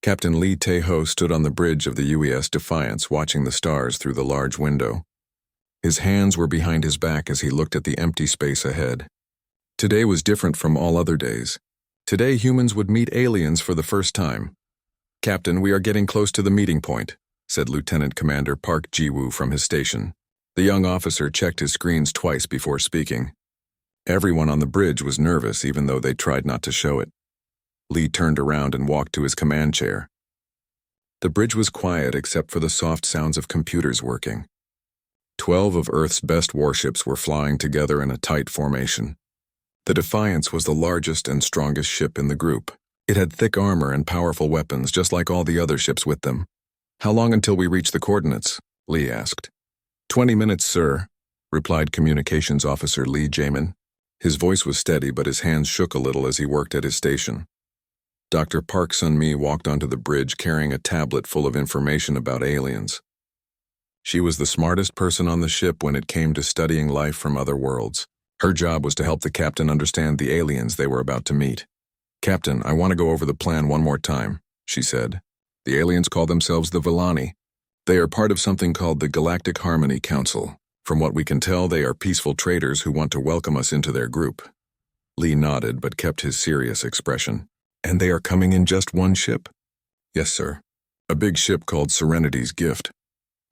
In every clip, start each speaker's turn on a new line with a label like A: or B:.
A: Captain Lee Tae-ho stood on the bridge of the UES Defiance watching the stars through the large window. His hands were behind his back as he looked at the empty space ahead. Today was different from all other days. Today humans would meet aliens for the first time. "Captain, we are getting close to the meeting point," said Lieutenant Commander Park Ji-woo from his station. The young officer checked his screens twice before speaking. Everyone on the bridge was nervous even though they tried not to show it. Lee turned around and walked to his command chair. The bridge was quiet except for the soft sounds of computers working. 12 of Earth's best warships were flying together in a tight formation. The Defiance was the largest and strongest ship in the group. It had thick armor and powerful weapons just like all the other ships with them. "How long until we reach the coordinates?" Lee asked. 20 minutes, sir," replied Communications Officer Lee Jamin. His voice was steady, but his hands shook a little as he worked at his station. Dr. Park Sun-mi walked onto the bridge carrying a tablet full of information about aliens. She was the smartest person on the ship when it came to studying life from other worlds. Her job was to help the captain understand the aliens they were about to meet. "Captain, I want to go over the plan one more time," she said. "The aliens call themselves the Villani. They are part of something called the Galactic Harmony Council. From what we can tell, they are peaceful traders who want to welcome us into their group." Lee nodded but kept his serious expression. "And they are coming in just one ship?" "Yes, sir. A big ship called Serenity's Gift.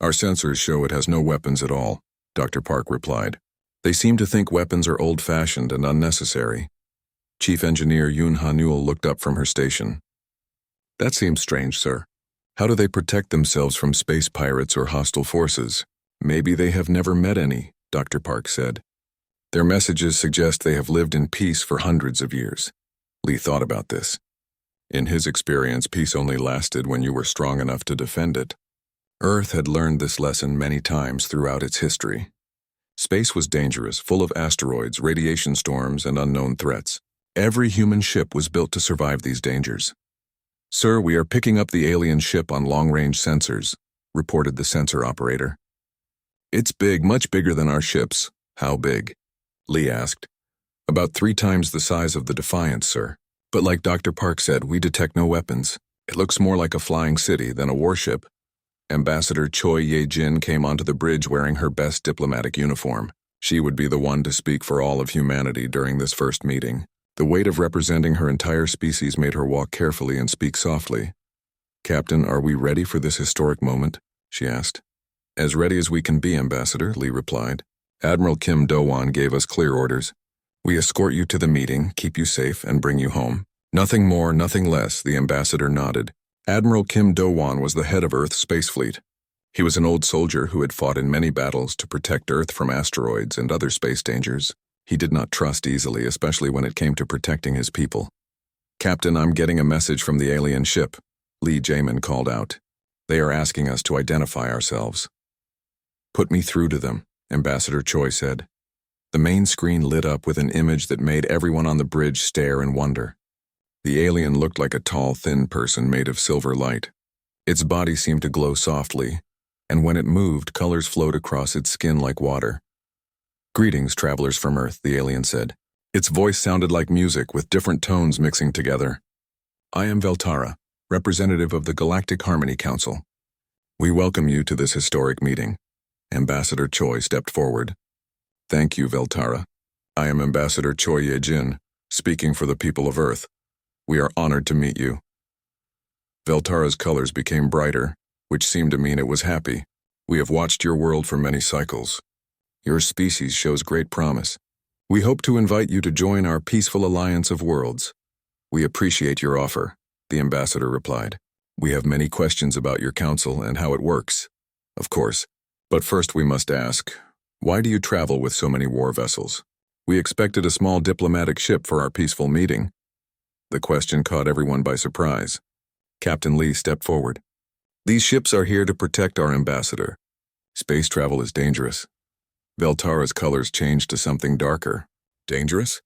A: Our sensors show it has no weapons at all," Dr. Park replied. "They seem to think weapons are old-fashioned and unnecessary." Chief Engineer Yoon Ha-nul looked up from her station. "That seems strange, sir. How do they protect themselves from space pirates or hostile forces? Maybe they have never met any," Dr. Park said. "Their messages suggest they have lived in peace for hundreds of years." Lee thought about this. In his experience, peace only lasted when you were strong enough to defend it. Earth had learned this lesson many times throughout its history. Space was dangerous, full of asteroids, radiation storms, and unknown threats. Every human ship was built to survive these dangers. "Sir, we are picking up the alien ship on long-range sensors," reported the sensor operator. "It's big, much bigger than our ships." "How big?" Lee asked. "About 3 times the size of the Defiance, sir. But like Dr. Park said, we detect no weapons. It looks more like a flying city than a warship." Ambassador Choi Ye-jin came onto the bridge wearing her best diplomatic uniform. She would be the one to speak for all of humanity during this first meeting. The weight of representing her entire species made her walk carefully and speak softly. "Captain, are we ready for this historic moment?" she asked. "As ready as we can be, Ambassador," Lee replied. "Admiral Kim Do-won gave us clear orders. We escort you to the meeting, keep you safe, and bring you home. Nothing more, nothing less," the ambassador nodded. Admiral Kim Do-won was the head of Earth's space fleet. He was an old soldier who had fought in many battles to protect Earth from asteroids and other space dangers. He did not trust easily, especially when it came to protecting his people. "Captain, I'm getting a message from the alien ship," Lee Jamin called out. "They are asking us to identify ourselves." "Put me through to them," Ambassador Choi said. The main screen lit up with an image that made everyone on the bridge stare in wonder. The alien looked like a tall, thin person made of silver light. Its body seemed to glow softly, and when it moved, colors flowed across its skin like water. "Greetings, travelers from Earth," the alien said. Its voice sounded like music with different tones mixing together. "I am Veltara, representative of the Galactic Harmony Council. We welcome you to this historic meeting." Ambassador Choi stepped forward. "Thank you, Veltara. I am Ambassador Choi Ye-jin, speaking for the people of Earth. We are honored to meet you." Veltara's colors became brighter, which seemed to mean it was happy. "We have watched your world for many cycles. Your species shows great promise. We hope to invite you to join our peaceful alliance of worlds. We appreciate your offer," the ambassador replied. "We have many questions about your council and how it works, of course. But first we must ask, why do you travel with so many war vessels? We expected a small diplomatic ship for our peaceful meeting." The question caught everyone by surprise. Captain Lee stepped forward. "These ships are here to protect our ambassador. Space travel is dangerous." Veltara's colors changed to something darker. "Dangerous?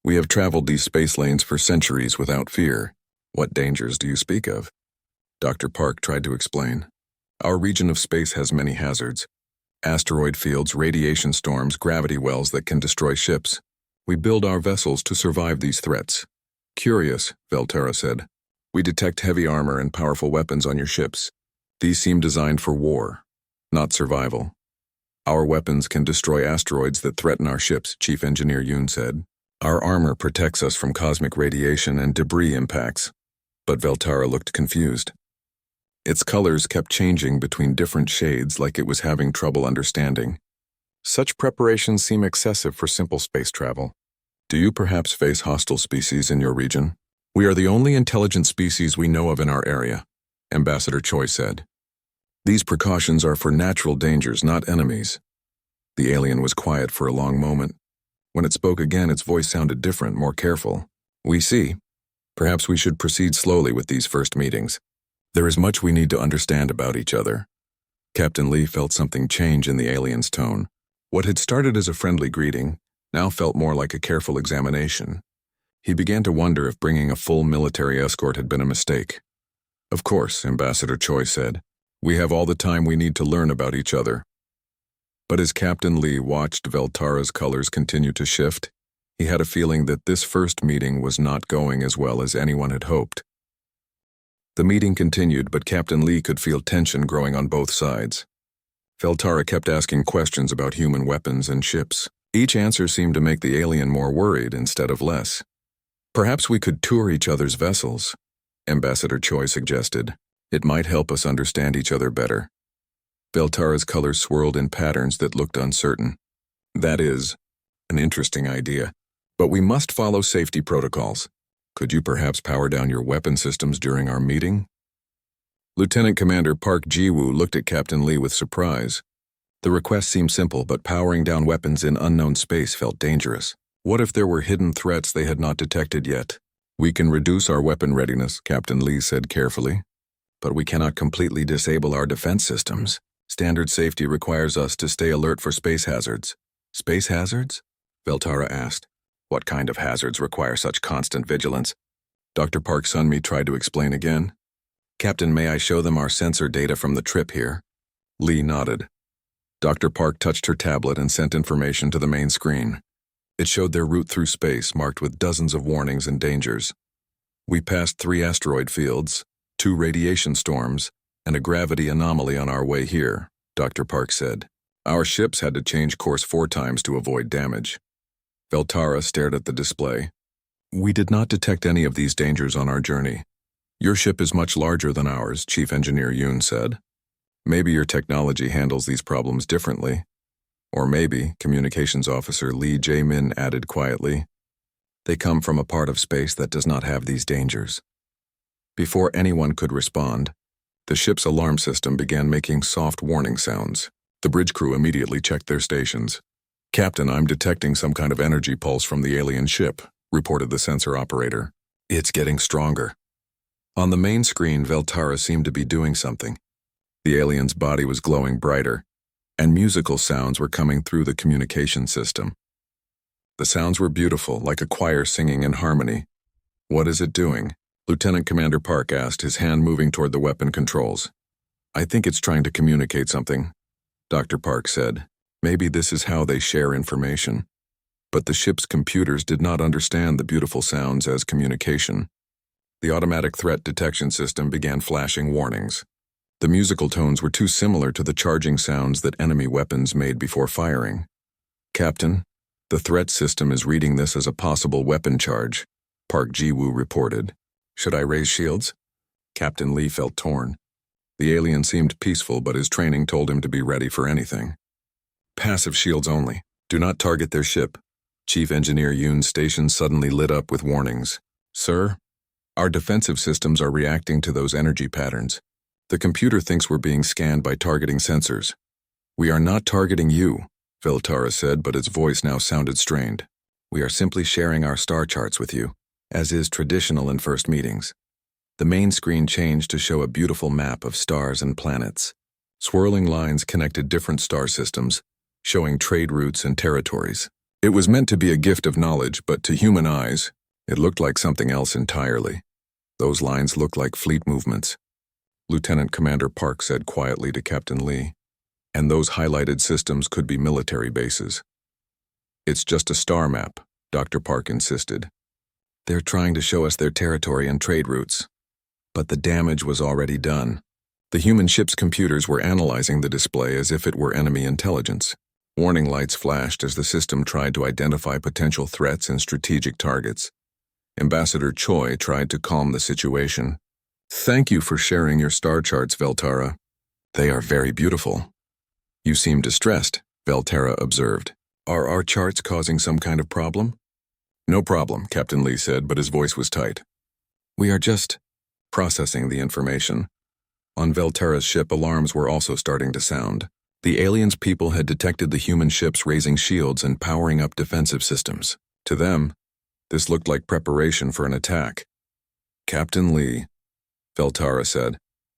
A: We have traveled these space lanes for centuries without fear. What dangers do you speak of?" Dr. Park tried to explain. "Our region of space has many hazards. Asteroid fields, radiation storms, gravity wells that can destroy ships. We build our vessels to survive these threats." "Curious," Veltara said. We detect heavy armor and powerful weapons on your ships. These seem designed for war, not survival. Our weapons can destroy asteroids that threaten our ships, Chief Engineer Yoon said. Our armor protects us from cosmic radiation and debris impacts. But Veltara looked confused. Its colors kept changing between different shades like it was having trouble understanding. Such preparations seem excessive for simple space travel. Do you perhaps face hostile species in your region? We are the only intelligent species we know of in our area, Ambassador Choi said. These precautions are for natural dangers, not enemies. The alien was quiet for a long moment. When it spoke again, its voice sounded different, more careful. We see. Perhaps we should proceed slowly with these first meetings. There is much we need to understand about each other. Captain Lee felt something change in the alien's tone. What had started as a friendly greeting now felt more like a careful examination. He began to wonder if bringing a full military escort had been a mistake. Of course, Ambassador Choi said. We have all the time we need to learn about each other. But as Captain Lee watched Veltara's colors continue to shift, he had a feeling that this first meeting was not going as well as anyone had hoped. The meeting continued, but Captain Lee could feel tension growing on both sides. Veltara kept asking questions about human weapons and ships. Each answer seemed to make the alien more worried instead of less. Perhaps we could tour each other's vessels, Ambassador Choi suggested. It might help us understand each other better. Veltara's colors swirled in patterns that looked uncertain. That is an interesting idea, but we must follow safety protocols. Could you perhaps power down your weapon systems during our meeting? Lieutenant Commander Park Ji-woo looked at Captain Lee with surprise. The request seemed simple, but powering down weapons in unknown space felt dangerous. What if there were hidden threats they had not detected yet? We can reduce our weapon readiness, Captain Lee said carefully. But we cannot completely disable our defense systems. Standard safety requires us to stay alert for space hazards. Space hazards? Veltara asked. What kind of hazards require such constant vigilance? Dr. Park Sunmi tried to explain again. Captain, may I show them our sensor data from the trip here? Lee nodded. Dr. Park touched her tablet and sent information to the main screen. It showed their route through space, marked with dozens of warnings and dangers. We passed 3 asteroid fields, 2 radiation storms, and a gravity anomaly on our way here, Dr. Park said. Our ships had to change course 4 times to avoid damage. Veltara stared at the display. We did not detect any of these dangers on our journey. Your ship is much larger than ours, Chief Engineer Yoon said. Maybe your technology handles these problems differently. Or maybe, Communications Officer Lee Jae-min added quietly, they come from a part of space that does not have these dangers. Before anyone could respond, the ship's alarm system began making soft warning sounds. The bridge crew immediately checked their stations. Captain, I'm detecting some kind of energy pulse from the alien ship, reported the sensor operator. It's getting stronger. On the main screen, Veltara seemed to be doing something. The alien's body was glowing brighter, and musical sounds were coming through the communication system. The sounds were beautiful, like a choir singing in harmony. What is it doing? Lieutenant Commander Park asked, his hand moving toward the weapon controls. I think it's trying to communicate something, Dr. Park said. Maybe this is how they share information. But the ship's computers did not understand the beautiful sounds as communication. The automatic threat detection system began flashing warnings. The musical tones were too similar to the charging sounds that enemy weapons made before firing. Captain, the threat system is reading this as a possible weapon charge, Park Ji-woo reported. Should I raise shields? Captain Lee felt torn. The alien seemed peaceful, but his training told him to be ready for anything. Passive shields only. Do not target their ship. Chief Engineer Yoon's station suddenly lit up with warnings. Sir, our defensive systems are reacting to those energy patterns. The computer thinks we're being scanned by targeting sensors. We are not targeting you, Veltara said, but its voice now sounded strained. We are simply sharing our star charts with you, as is traditional in first meetings. The main screen changed to show a beautiful map of stars and planets. Swirling lines connected different star systems, showing trade routes and territories. It was meant to be a gift of knowledge, but to human eyes, it looked like something else entirely. Those lines looked like fleet movements. Lieutenant Commander Park said quietly to Captain Lee, and those highlighted systems could be military bases. It's just a star map, Dr. Park insisted. They're trying to show us their territory and trade routes. But the damage was already done. The human ship's computers were analyzing the display as if it were enemy intelligence. Warning lights flashed as the system tried to identify potential threats and strategic targets. Ambassador Choi tried to calm the situation. "Thank you for sharing your star charts, Veltara. They are very beautiful." "You seem distressed," Veltara observed. "Are our charts causing some kind of problem?" "No problem," Captain Lee said, but his voice was tight. "We are just processing the information." On Veltara's ship, alarms were also starting to sound. The aliens' people had detected the human ships raising shields and powering up defensive systems. To them, this looked like preparation for an attack. "Captain Lee," Veltara said,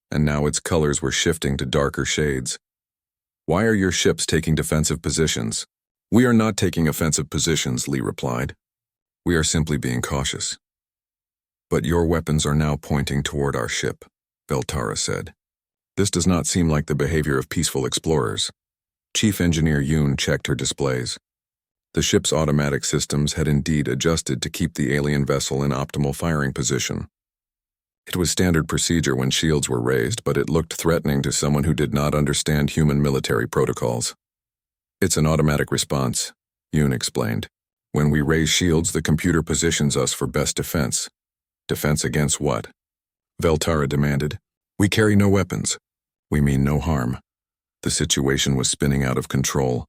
A: and now its colors were shifting to darker shades. "Why are your ships taking defensive positions?" "We are not taking offensive positions," Lee replied. "We are simply being cautious." "But your weapons are now pointing toward our ship," Veltara said. "This does not seem like the behavior of peaceful explorers." Chief Engineer Yoon checked her displays. The ship's automatic systems had indeed adjusted to keep the alien vessel in optimal firing position. It was standard procedure when shields were raised, but it looked threatening to someone who did not understand human military protocols. "It's an automatic response," Yoon explained. "When we raise shields, the computer positions us for best defense." "Defense against what?" Veltara demanded. "We carry no weapons. We mean no harm." The situation was spinning out of control.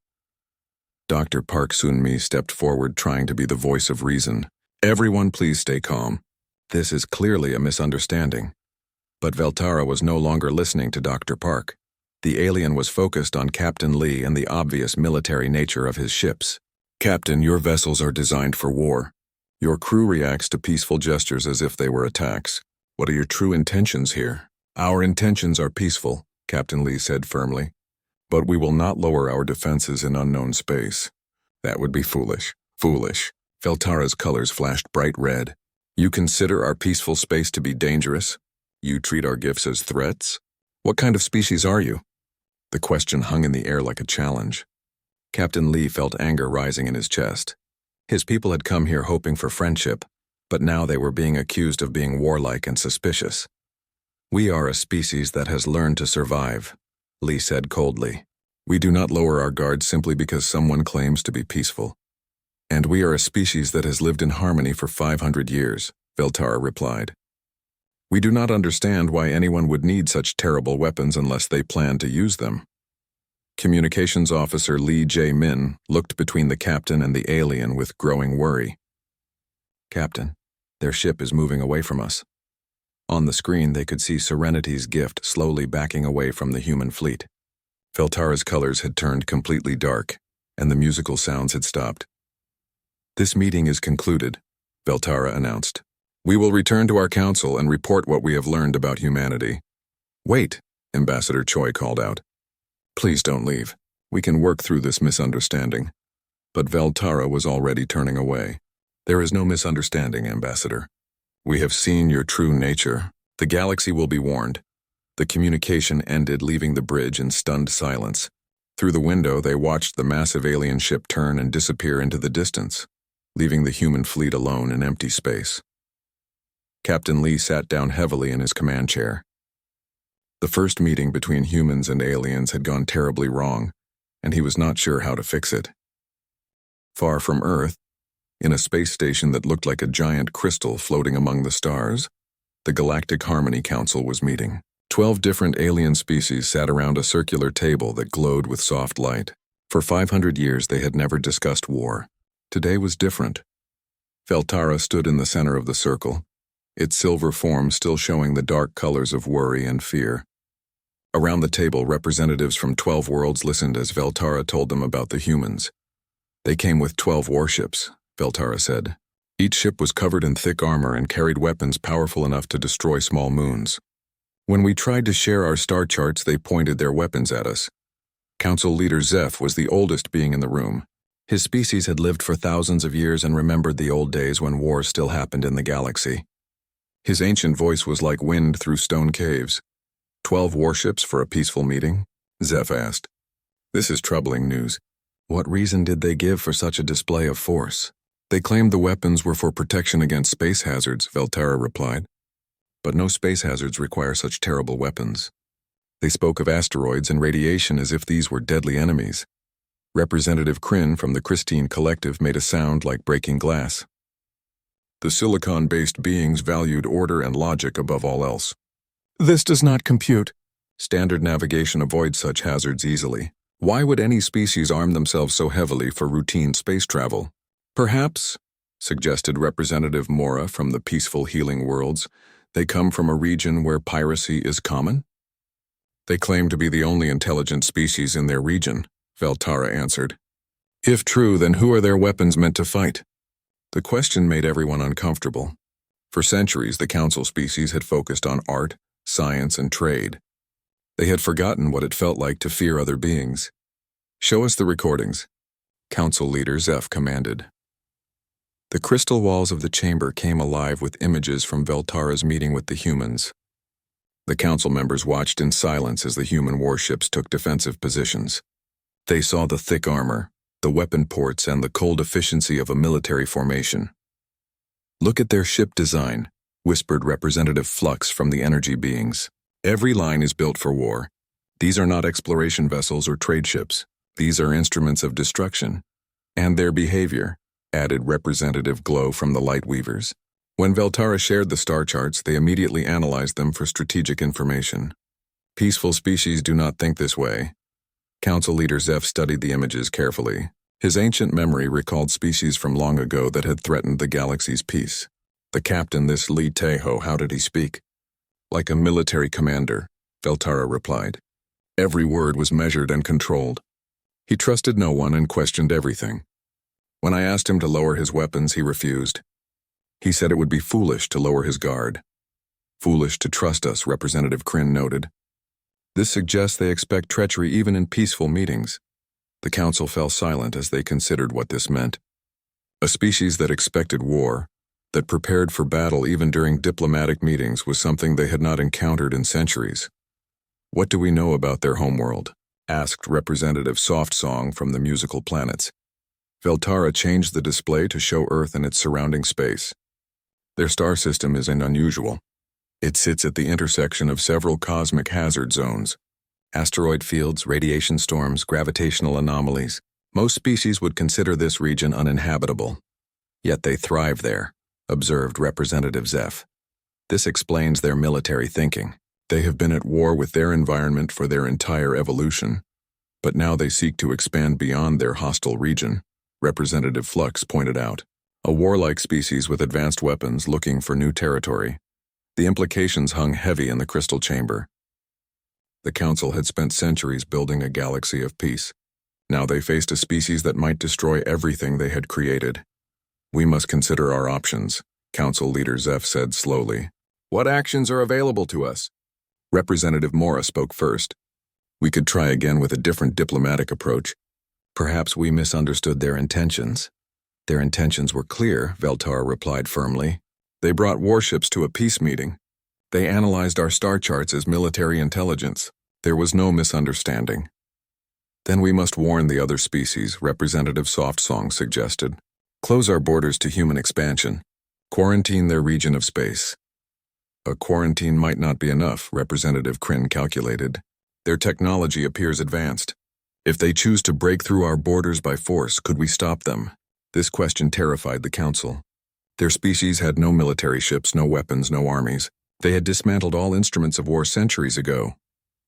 A: Dr. Park Soon-mi stepped forward, trying to be the voice of reason. "Everyone please stay calm. This is clearly a misunderstanding." But Veltara was no longer listening to Dr. Park. The alien was focused on Captain Lee and the obvious military nature of his ships. "Captain, your vessels are designed for war. Your crew reacts to peaceful gestures as if they were attacks. What are your true intentions here?" "Our intentions are peaceful," Captain Lee said firmly. "But we will not lower our defenses in unknown space." "That would be foolish." "Foolish." Veltara's colors flashed bright red. "You consider our peaceful space to be dangerous? You treat our gifts as threats? What kind of species are you?" The question hung in the air like a challenge. Captain Lee felt anger rising in his chest. His people had come here hoping for friendship, but now they were being accused of being warlike and suspicious. "We are a species that has learned to survive," Lee said coldly. "We do not lower our guard simply because someone claims to be peaceful. And we are a species that has lived in harmony for 500 years, Veltara replied. "We do not understand why anyone would need such terrible weapons unless they plan to use them." Communications Officer Lee Jae-min looked between the captain and the alien with growing worry. "Captain, their ship is moving away from us." On the screen they could see Serenity's gift slowly backing away from the human fleet. Veltara's colors had turned completely dark, and the musical sounds had stopped. "This meeting is concluded," Veltara announced. "We will return to our council and report what we have learned about humanity." "Wait," Ambassador Choi called out. "Please don't leave. We can work through this misunderstanding." But Veltara was already turning away. "There is no misunderstanding, Ambassador. We have seen your true nature. The galaxy will be warned." The communication ended, leaving the bridge in stunned silence. Through the window, they watched the massive alien ship turn and disappear into the distance, leaving the human fleet alone in empty space. Captain Lee sat down heavily in his command chair. The first meeting between humans and aliens had gone terribly wrong, and he was not sure how to fix it. Far from Earth, in a space station that looked like a giant crystal floating among the stars, the Galactic Harmony Council was meeting. 12 different alien species sat around a circular table that glowed with soft light. For 500 years they had never discussed war. Today was different. Veltara stood in the center of the circle, its silver form still showing the dark colors of worry and fear. Around the table, representatives from 12 worlds listened as Veltara told them about the humans. "They came with 12 warships," Veltara said. "Each ship was covered in thick armor and carried weapons powerful enough to destroy small moons. When we tried to share our star charts, they pointed their weapons at us." Council leader Zeph was the oldest being in the room. His species had lived for thousands of years and remembered the old days when war still happened in the galaxy. His ancient voice was like wind through stone caves. 12 warships for a peaceful meeting? Zeph asked. "This is troubling news." "What reason did they give for such a display of force?" "They claimed the weapons were for protection against space hazards," Veltara replied. but no space hazards require such terrible weapons. They spoke of asteroids and radiation as if these were deadly enemies. Representative Kryn from the Christine Collective made a sound like breaking glass. The silicon-based beings valued order and logic above all else. This does not compute. Standard navigation avoids such hazards easily. Why would any species arm themselves so heavily for routine space travel? Perhaps, suggested Representative Mora from the Peaceful Healing Worlds, they come from a region where piracy is common? They claim to be the only intelligent species in their region, Veltara answered. If true, then who are their weapons meant to fight? The question made everyone uncomfortable. For centuries, the Council species had focused on art, science, and trade. They had forgotten what it felt like to fear other beings. Show us the recordings, Council Leader Zeph commanded. The crystal walls of the chamber came alive with images from Veltara's meeting with the humans. The Council members watched in silence as the human warships took defensive positions. They saw the thick armor, the weapon ports, and the cold efficiency of a military formation. Look at their ship design, whispered Representative Flux from the energy beings. Every line is built for war. These are not exploration vessels or trade ships. These are instruments of destruction. And their behavior, added Representative Glow from the Light Weavers. When Veltara shared the star charts, they immediately analyzed them for strategic information. Peaceful species do not think this way. Council Leader Zeph studied the images carefully. His ancient memory recalled species from long ago that had threatened the galaxy's peace. The captain, this Li Teho, how did he speak? Like a military commander, Veltara replied. Every word was measured and controlled. He trusted no one and questioned everything. When I asked him to lower his weapons, he refused. He said it would be foolish to lower his guard. Foolish to trust us, Representative Kryn noted. This suggests they expect treachery even in peaceful meetings. The Council fell silent as they considered what this meant. A species that expected war, that prepared for battle even during diplomatic meetings, was something they had not encountered in centuries. What do we know about their homeworld? Asked Representative Softsong from the Musical Planets. Veltara changed the display to show Earth and its surrounding space. Their star system is unusual. It sits at the intersection of several cosmic hazard zones. Asteroid fields, radiation storms, gravitational anomalies. Most species would consider this region uninhabitable. Yet they thrive there, observed Representative Zeph. This explains their military thinking. They have been at war with their environment for their entire evolution, but now they seek to expand beyond their hostile region, Representative Flux pointed out. A warlike species with advanced weapons looking for new territory. The implications hung heavy in the crystal chamber. The Council had spent centuries building a galaxy of peace. Now they faced a species that might destroy everything they had created. We must consider our options, Council Leader Zeph said slowly. What actions are available to us? Representative Mora spoke first. We could try again with a different diplomatic approach. Perhaps we misunderstood their intentions. Their intentions were clear, Veltara replied firmly. They brought warships to a peace meeting. They analyzed our star charts as military intelligence. There was no misunderstanding. Then we must warn the other species, Representative Softsong suggested. Close our borders to human expansion. Quarantine their region of space. A quarantine might not be enough, Representative Kryn calculated. Their technology appears advanced. If they choose to break through our borders by force, could we stop them? This question terrified the Council. Their species had no military ships, no weapons, no armies. They had dismantled all instruments of war centuries ago.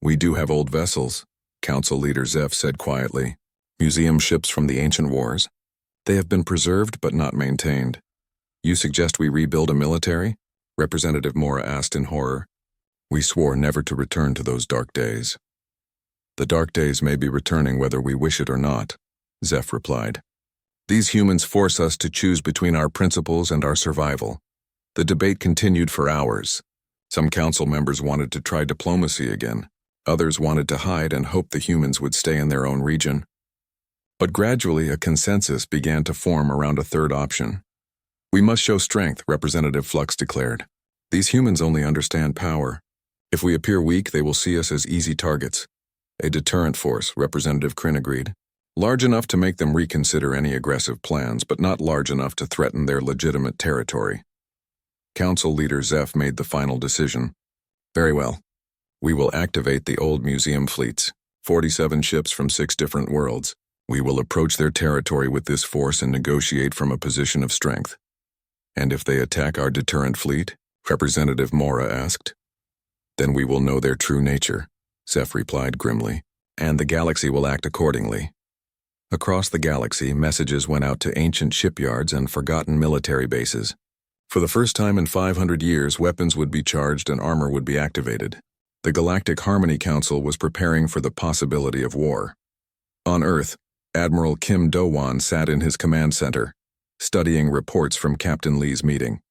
A: We do have old vessels, Council Leader Zeph said quietly. Museum ships from the ancient wars. They have been preserved but not maintained. You suggest we rebuild a military? Representative Mora asked in horror. We swore never to return to those dark days. The dark days may be returning whether we wish it or not, Zeph replied. These humans force us to choose between our principles and our survival. The debate continued for hours. Some council members wanted to try diplomacy again. Others wanted to hide and hoped the humans would stay in their own region. But gradually a consensus began to form around a third option. We must show strength, Representative Flux declared. These humans only understand power. If we appear weak, they will see us as easy targets. A deterrent force, Representative Kryn agreed. Large enough to make them reconsider any aggressive plans, but not large enough to threaten their legitimate territory. Council leader Zeph made the final decision. Very well. We will activate the old museum fleets, 47 ships from 6 different worlds. We will approach their territory with this force and negotiate from a position of strength. And if they attack our deterrent fleet? Representative Mora asked. Then we will know their true nature, Zeph replied grimly, and the galaxy will act accordingly. Across the galaxy, messages went out to ancient shipyards and forgotten military bases. For the first time in 500 years, weapons would be charged and armor would be activated. The Galactic Harmony Council was preparing for the possibility of war. On Earth, Admiral Kim Do-won sat in his command center, studying reports from Captain Lee's meeting.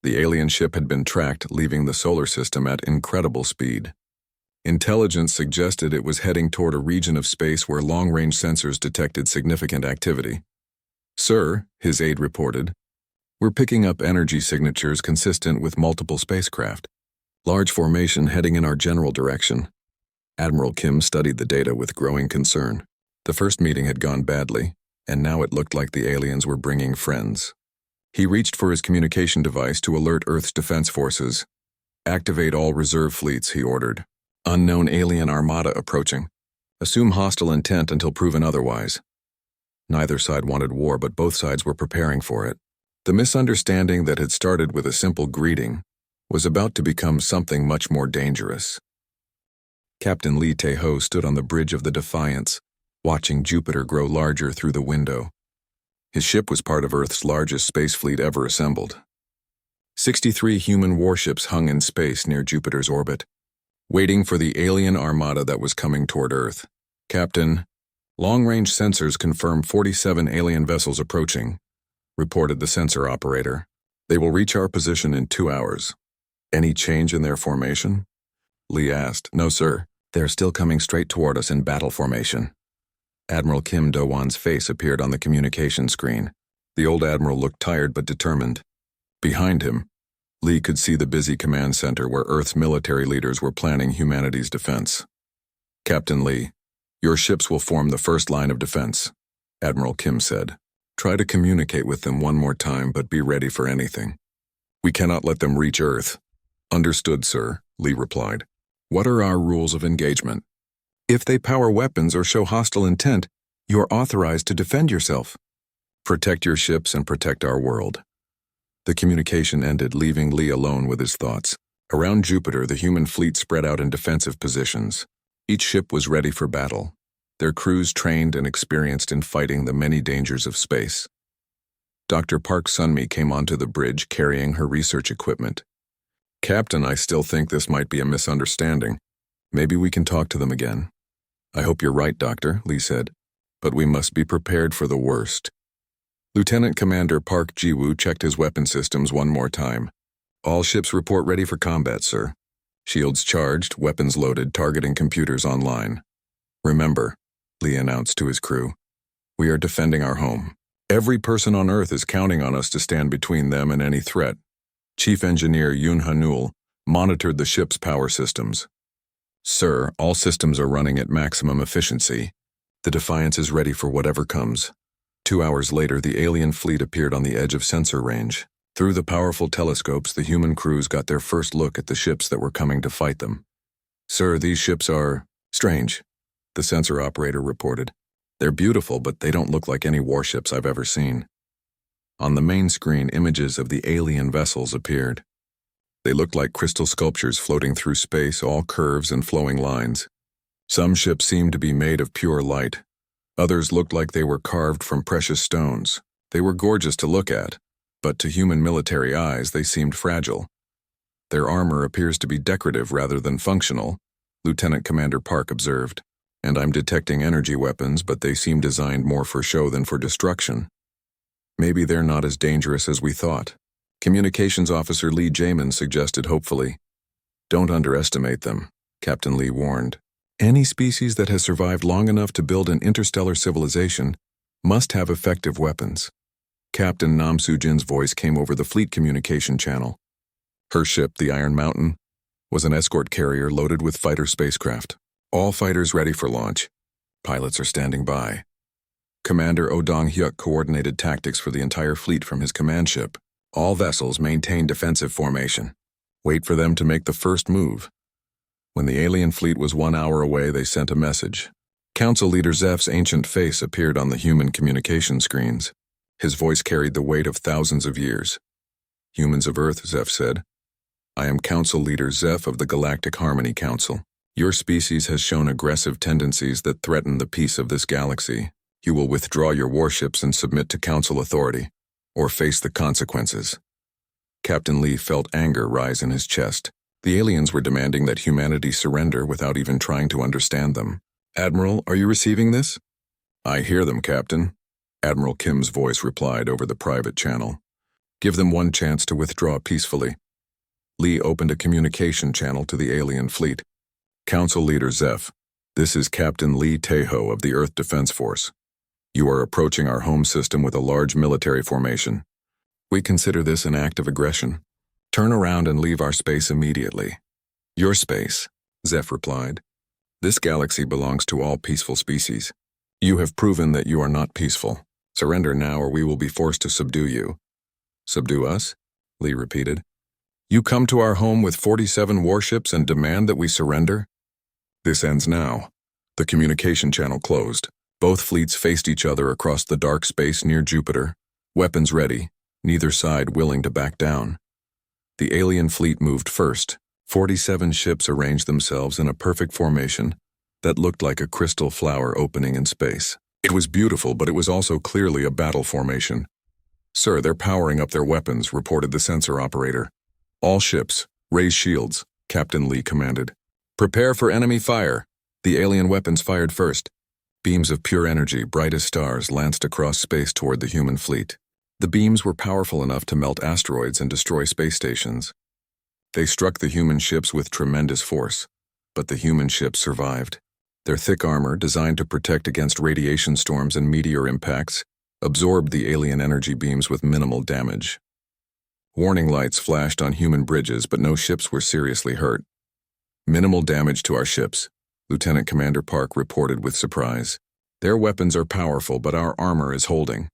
A: The alien ship had been tracked, leaving the solar system at incredible speed. Intelligence suggested it was heading toward a region of space where long-range sensors detected significant activity. Sir, his aide reported, we're picking up energy signatures consistent with multiple spacecraft. Large formation heading in our general direction. Admiral Kim studied the data with growing concern. The first meeting had gone badly, and now it looked like the aliens were bringing friends. He reached for his communication device to alert Earth's defense forces. Activate all reserve fleets, he ordered. Unknown alien armada approaching. Assume hostile intent until proven otherwise. Neither side wanted war, but both sides were preparing for it. The misunderstanding that had started with a simple greeting was about to become something much more dangerous. Captain Lee Tae-ho stood on the bridge of the Defiance, watching Jupiter grow larger through the window. His ship was part of Earth's largest space fleet ever assembled. 63 human warships hung in space near Jupiter's orbit, waiting for the alien armada that was coming toward Earth. Captain, long-range sensors confirm 47 alien vessels approaching, reported the sensor operator. They will reach our position in 2 hours. Any change in their formation? Lee asked. No, sir. They're still coming straight toward us in battle formation. Admiral Kim Do-won's face appeared on the communication screen. The old admiral looked tired but determined. Behind him, Lee could see the busy command center where Earth's military leaders were planning humanity's defense. Captain Lee, your ships will form the first line of defense, Admiral Kim said. Try to communicate with them one more time, but be ready for anything. We cannot let them reach Earth. Understood, sir, Lee replied. What are our rules of engagement? If they power weapons or show hostile intent, you're authorized to defend yourself. Protect your ships and protect our world. The communication ended, leaving Lee alone with his thoughts. Around Jupiter, the human fleet spread out in defensive positions. Each ship was ready for battle, their crews trained and experienced in fighting the many dangers of space. Dr. Park Sunmi came onto the bridge carrying her research equipment. Captain, I still think this might be a misunderstanding. Maybe we can talk to them again. I hope you're right, Doctor, Lee said, but we must be prepared for the worst. Lieutenant Commander Park Ji-woo checked his weapon systems one more time. All ships report ready for combat, sir. Shields charged, weapons loaded, targeting computers online. Remember, Lee announced to his crew, we are defending our home. Every person on Earth is counting on us to stand between them and any threat. Chief Engineer Yoon Hanul monitored the ship's power systems. Sir, all systems are running at maximum efficiency. The Defiance is ready for whatever comes. 2 hours later, the alien fleet appeared on the edge of sensor range. Through the powerful telescopes, the human crews got their first look at the ships that were coming to fight them. Sir, these ships are strange, the sensor operator reported. They're beautiful, but they don't look like any warships I've ever seen. On the main screen, images of the alien vessels appeared. They looked like crystal sculptures floating through space, all curves and flowing lines. Some ships seemed to be made of pure light. Others looked like they were carved from precious stones. They were gorgeous to look at, but to human military eyes they seemed fragile. Their armor appears to be decorative rather than functional, Lieutenant Commander Park observed. And I'm detecting energy weapons, but they seem designed more for show than for destruction. Maybe they're not as dangerous as we thought. Communications Officer Lee Jamin suggested hopefully. Don't underestimate them, Captain Lee warned. Any species that has survived long enough to build an interstellar civilization must have effective weapons. Captain Nam Soo-jin's voice came over the fleet communication channel. Her ship, the Iron Mountain, was an escort carrier loaded with fighter spacecraft. All fighters ready for launch. Pilots are standing by. Commander Oh Dong-hyuk coordinated tactics for the entire fleet from his command ship. All vessels maintain defensive formation. Wait for them to make the first move. When the alien fleet was 1 hour away, they sent a message. Council Leader Zeph's ancient face appeared on the human communication screens. His voice carried the weight of thousands of years. Humans of Earth, Zeph said. I am Council Leader Zeph of the Galactic Harmony Council. Your species has shown aggressive tendencies that threaten the peace of this galaxy. You will withdraw your warships and submit to Council authority, or face the consequences. Captain Lee felt anger rise in his chest. The aliens were demanding that humanity surrender without even trying to understand them. Admiral, are you receiving this? I hear them, Captain. Admiral Kim's voice replied over the private channel. Give them one chance to withdraw peacefully. Lee opened a communication channel to the alien fleet. Council Leader Zeph, this is Captain Lee Teho of the Earth Defense Force. You are approaching our home system with a large military formation. We consider this an act of aggression. Turn around and leave our space immediately. Your space, Zeph replied. This galaxy belongs to all peaceful species. You have proven that you are not peaceful. Surrender now or we will be forced to subdue you. Subdue us? Lee repeated. You come to our home with 47 warships and demand that we surrender? This ends now. The communication channel closed. Both fleets faced each other across the dark space near Jupiter, weapons ready, neither side willing to back down. The alien fleet moved first. 47 ships arranged themselves in a perfect formation that looked like a crystal flower opening in space. It was beautiful, but it was also clearly a battle formation. Sir, they're powering up their weapons, reported the sensor operator. All ships, raise shields, Captain Lee commanded. Prepare for enemy fire. The alien weapons fired first. Beams of pure energy, bright as stars, lanced across space toward the human fleet. The beams were powerful enough to melt asteroids and destroy space stations. They struck the human ships with tremendous force, but the human ships survived. Their thick armor, designed to protect against radiation storms and meteor impacts, absorbed the alien energy beams with minimal damage. Warning lights flashed on human bridges, but no ships were seriously hurt. Minimal damage to our ships, Lieutenant Commander Park reported with surprise. Their weapons are powerful, but our armor is holding.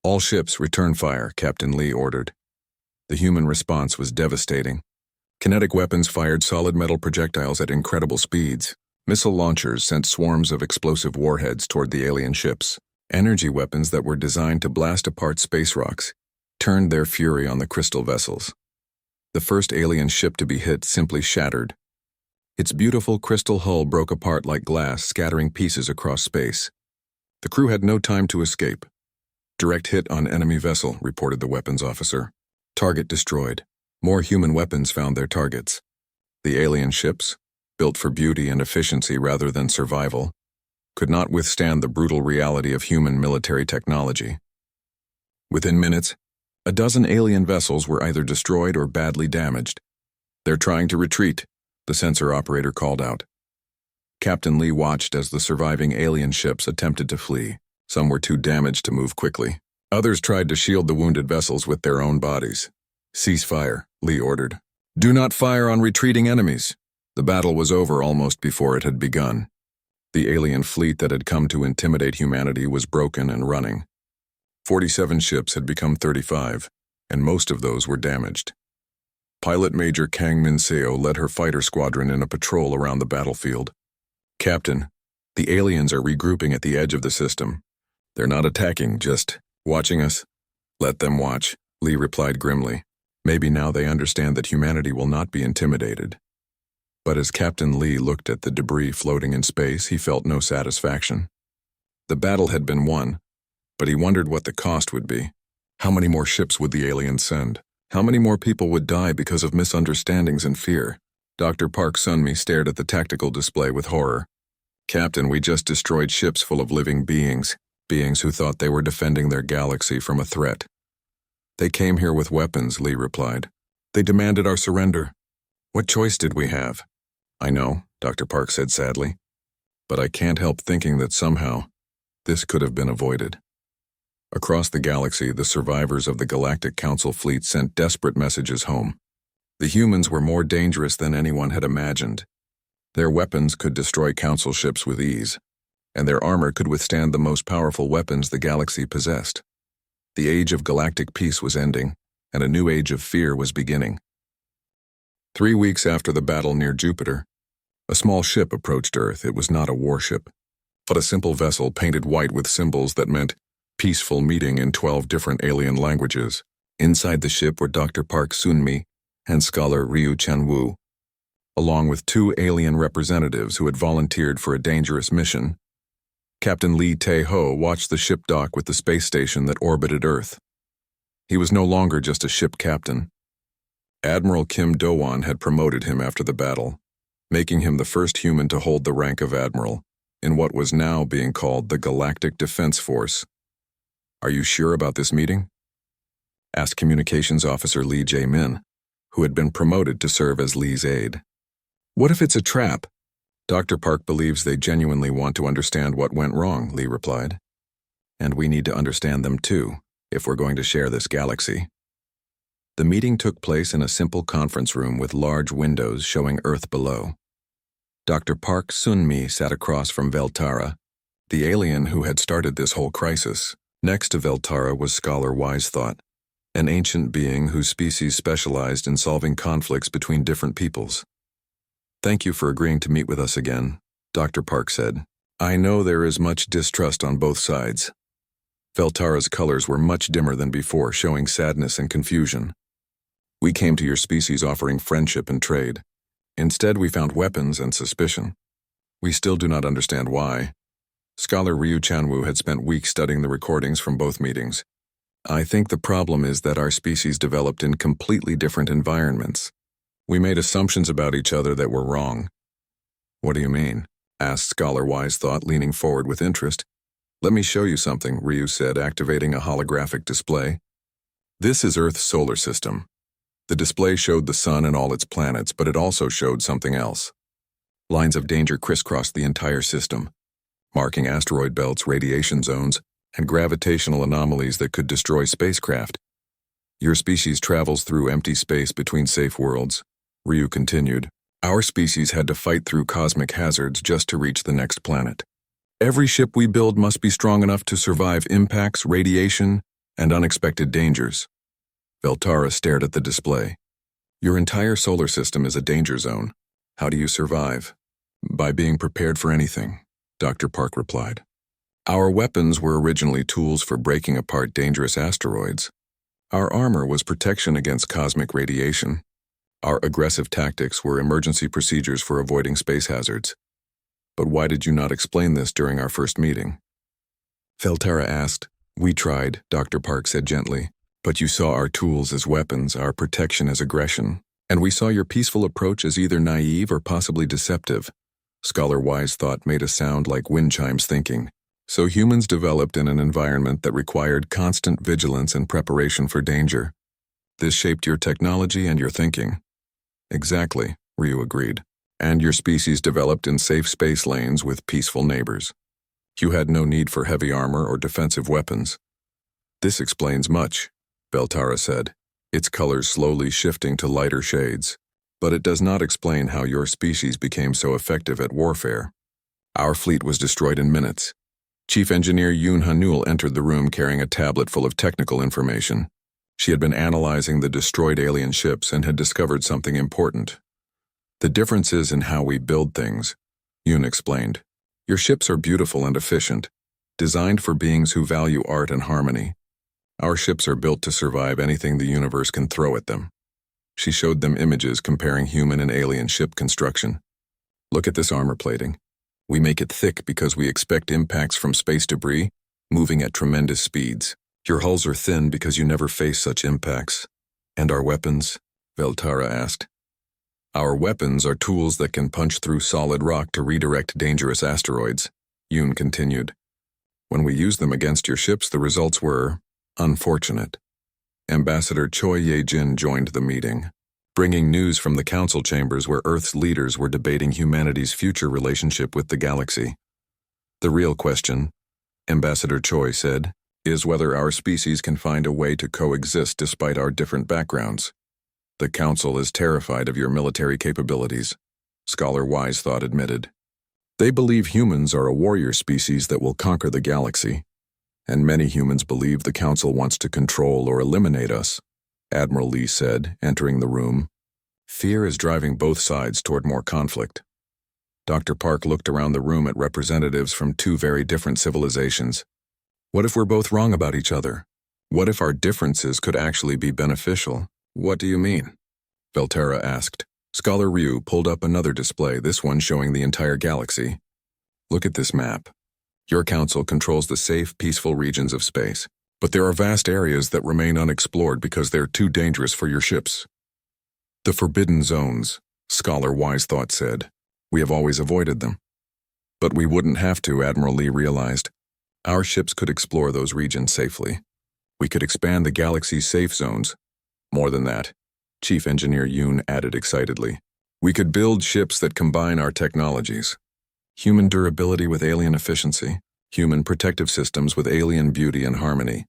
A: All ships return fire, Captain Lee ordered. The human response was devastating. Kinetic weapons fired solid metal projectiles at incredible speeds. Missile launchers sent swarms of explosive warheads toward the alien ships. Energy weapons that were designed to blast apart space rocks turned their fury on the crystal vessels. The first alien ship to be hit simply shattered. Its beautiful crystal hull broke apart like glass, scattering pieces across space. The crew had no time to escape. Direct hit on enemy vessel, reported the weapons officer. Target destroyed. More human weapons found their targets. The alien ships, built for beauty and efficiency rather than survival, could not withstand the brutal reality of human military technology. Within minutes, a dozen alien vessels were either destroyed or badly damaged. They're trying to retreat, the sensor operator called out. Captain Lee watched as the surviving alien ships attempted to flee. Some were too damaged to move quickly. Others tried to shield the wounded vessels with their own bodies. Cease fire, Lee ordered. Do not fire on retreating enemies. The battle was over almost before it had begun. The alien fleet that had come to intimidate humanity was broken and running. 47 ships had become 35, and most of those were damaged. Pilot Major Kang Min-seo led her fighter squadron in a patrol around the battlefield. Captain, the aliens are regrouping at the edge of the system. They're not attacking, just watching us. Let them watch, Lee replied grimly. Maybe now they understand that humanity will not be intimidated. But as Captain Lee looked at the debris floating in space, he felt no satisfaction. The battle had been won, but he wondered what the cost would be. How many more ships would the aliens send? How many more people would die because of misunderstandings and fear? Dr. Park Sunmi stared at the tactical display with horror. Captain, we just destroyed ships full of living beings who thought they were defending their galaxy from a threat. They came here with weapons, Lee replied. They demanded our surrender. What choice did we have? I know, Dr. Park said sadly, but I can't help thinking that somehow this could have been avoided. Across the galaxy, the survivors of the Galactic Council fleet sent desperate messages home. The humans were more dangerous than anyone had imagined. Their weapons could destroy Council ships with ease, and their armor could withstand the most powerful weapons the galaxy possessed. The age of galactic peace was ending, and a new age of fear was beginning. 3 weeks after the battle near Jupiter, a small ship approached Earth. It was not a warship, but a simple vessel painted white with symbols that meant peaceful meeting in 12 different alien languages. Inside the ship were Dr. Park Sun-mi and scholar Ryu Chan-woo, along with 2 alien representatives who had volunteered for a dangerous mission. Captain Lee Tae-ho watched the ship dock with the space station that orbited Earth. He was no longer just a ship captain. Admiral Kim Do-won had promoted him after the battle, making him the first human to hold the rank of admiral in what was now being called the Galactic Defense Force. "Are you sure about this meeting?" asked Communications Officer Lee Jae-min, who had been promoted to serve as Lee's aide. "What if it's a trap?" "Dr. Park believes they genuinely want to understand what went wrong," Lee replied. "And we need to understand them too, if we're going to share this galaxy." The meeting took place in a simple conference room with large windows showing Earth below. Dr. Park Sun-mi sat across from Veltara, the alien who had started this whole crisis. Next to Veltara was Scholar Wisethought, an ancient being whose species specialized in solving conflicts between different peoples. "Thank you for agreeing to meet with us again," Dr. Park said. "I know there is much distrust on both sides." Veltara's colors were much dimmer than before, showing sadness and confusion. "We came to your species offering friendship and trade. Instead, we found weapons and suspicion. We still do not understand why." Scholar Ryu Chan-woo had spent weeks studying the recordings from both meetings. "I think the problem is that our species developed in completely different environments. We made assumptions about each other that were wrong." "What do you mean?" asked Scholar Wisethought, leaning forward with interest. "Let me show you something," Ryu said, activating a holographic display. "This is Earth's solar system." The display showed the sun and all its planets, but it also showed something else. Lines of danger crisscrossed the entire system, marking asteroid belts, radiation zones, and gravitational anomalies that could destroy spacecraft. "Your species travels through empty space between safe worlds," Ryu continued. "Our species had to fight through cosmic hazards just to reach the next planet. Every ship we build must be strong enough to survive impacts, radiation, and unexpected dangers." Veltara stared at the display. "Your entire solar system is a danger zone. How do you survive?" "By being prepared for anything," Dr. Park replied. "Our weapons were originally tools for breaking apart dangerous asteroids. Our armor was protection against cosmic radiation. Our aggressive tactics were emergency procedures for avoiding space hazards." "But why did you not explain this during our first meeting?" Veltara asked. "We tried," Dr. Park said gently. "But you saw our tools as weapons, our protection as aggression, and we saw your peaceful approach as either naive or possibly deceptive." Scholar Wisethought made a sound like wind chimes, thinking. "So humans developed in an environment that required constant vigilance and preparation for danger. This shaped your technology and your thinking." "Exactly," Ryu agreed. "And your species developed in safe space lanes with peaceful neighbors. You had no need for heavy armor or defensive weapons." "This explains much," Veltara said, its colors slowly shifting to lighter shades. "But it does not explain how your species became so effective at warfare. Our fleet was destroyed in minutes." Chief Engineer Yoon Hanul entered the room carrying a tablet full of technical information. She had been analyzing the destroyed alien ships and had discovered something important. "The difference is in how we build things," Yoon explained. "Your ships are beautiful and efficient, designed for beings who value art and harmony. Our ships are built to survive anything the universe can throw at them." She showed them images comparing human and alien ship construction. "Look at this armor plating. We make it thick because we expect impacts from space debris, moving at tremendous speeds. Your hulls are thin because you never face such impacts." "And our weapons?" Veltara asked. "Our weapons are tools that can punch through solid rock to redirect dangerous asteroids," Yoon continued. "When we used them against your ships, the results were unfortunate." Ambassador Choi Ye-jin joined the meeting, bringing news from the council chambers where Earth's leaders were debating humanity's future relationship with the galaxy. "The real question," Ambassador Choi said, "is whether our species can find a way to coexist despite our different backgrounds. The council is terrified of your military capabilities," Scholar Wisethought admitted. "They believe humans are a warrior species that will conquer the galaxy, and many humans believe the council wants to control or eliminate us." Admiral Lee said, entering the room. Fear is driving both sides toward more conflict. Dr. Park looked around the room at representatives from two very different civilizations. What if we're both wrong about each other? What if our differences could actually be beneficial? What do you mean? Velterra asked. Scholar Ryu pulled up another display, this one showing the entire galaxy. Look at this map. Your council controls the safe, peaceful regions of space. But there are vast areas that remain unexplored because they're too dangerous for your ships. The forbidden zones, Scholar Wise Thought said. We have always avoided them. But we wouldn't have to, Admiral Lee realized. Our ships could explore those regions safely. We could expand the galaxy's safe zones. More than that, Chief Engineer Yoon added excitedly. We could build ships that combine our technologies. Human durability with alien efficiency. Human protective systems with alien beauty and harmony.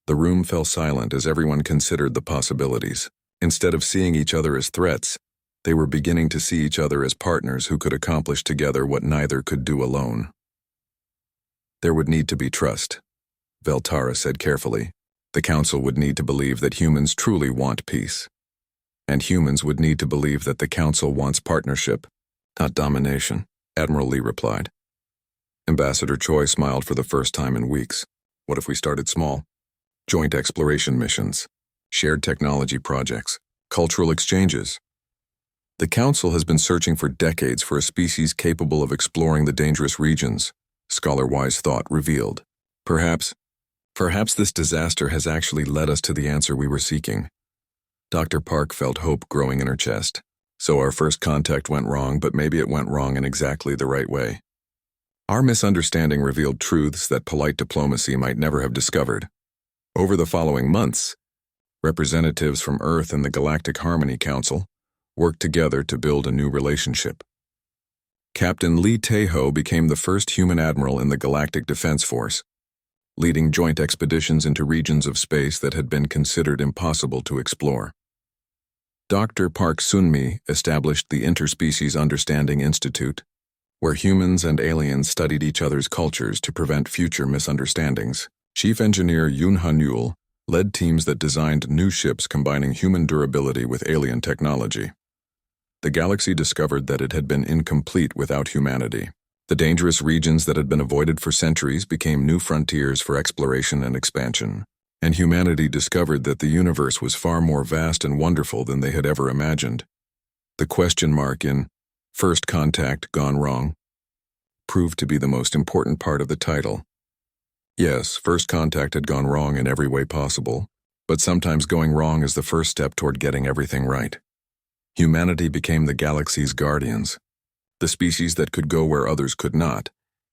A: The room fell silent as everyone considered the possibilities. Instead of seeing each other as threats, they were beginning to see each other as partners who could accomplish together what neither could do alone. There would need to be trust, Velterra said carefully. The Council would need to believe that humans truly want peace. And humans would need to believe that the Council wants partnership, not domination, Admiral Lee replied. Ambassador Choi smiled for the first time in weeks. What if we started small? Joint exploration missions, shared technology projects, cultural exchanges. The Council has been searching for decades for a species capable of exploring the dangerous regions, Scholar Wise Thought revealed. Perhaps this disaster has actually led us to the answer we were seeking. Dr. Park felt hope growing in her chest. So our first contact went wrong, but maybe it went wrong in exactly the right way. Our misunderstanding revealed truths that polite diplomacy might never have discovered. Over the following months, representatives from Earth and the Galactic Harmony Council worked together to build a new relationship. Captain Lee Taeho became the first human admiral in the Galactic Defense Force, leading joint expeditions into regions of space that had been considered impossible to explore. Dr. Park Sunmi established the Interspecies Understanding Institute, where humans and aliens studied each other's cultures to prevent future misunderstandings. Chief Engineer Yoon Han-yul led teams that designed new ships combining human durability with alien technology. The galaxy discovered that it had been incomplete without humanity. The dangerous regions that had been avoided for centuries became new frontiers for exploration and expansion. And humanity discovered that the universe was far more vast and wonderful than they had ever imagined. The question mark in First Contact Gone Wrong proved to be the most important part of the title. Yes, First Contact had gone wrong in every way possible, but sometimes going wrong is the first step toward getting everything right. Humanity became the galaxy's guardians, the species that could go where others could not,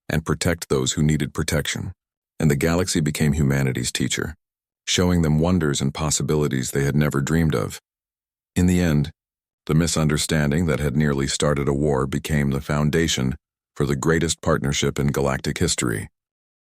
A: and protect those who needed protection. And the galaxy became humanity's teacher, showing them wonders and possibilities they had never dreamed of. In the end, the misunderstanding that had nearly started a war became the foundation for the greatest partnership in galactic history.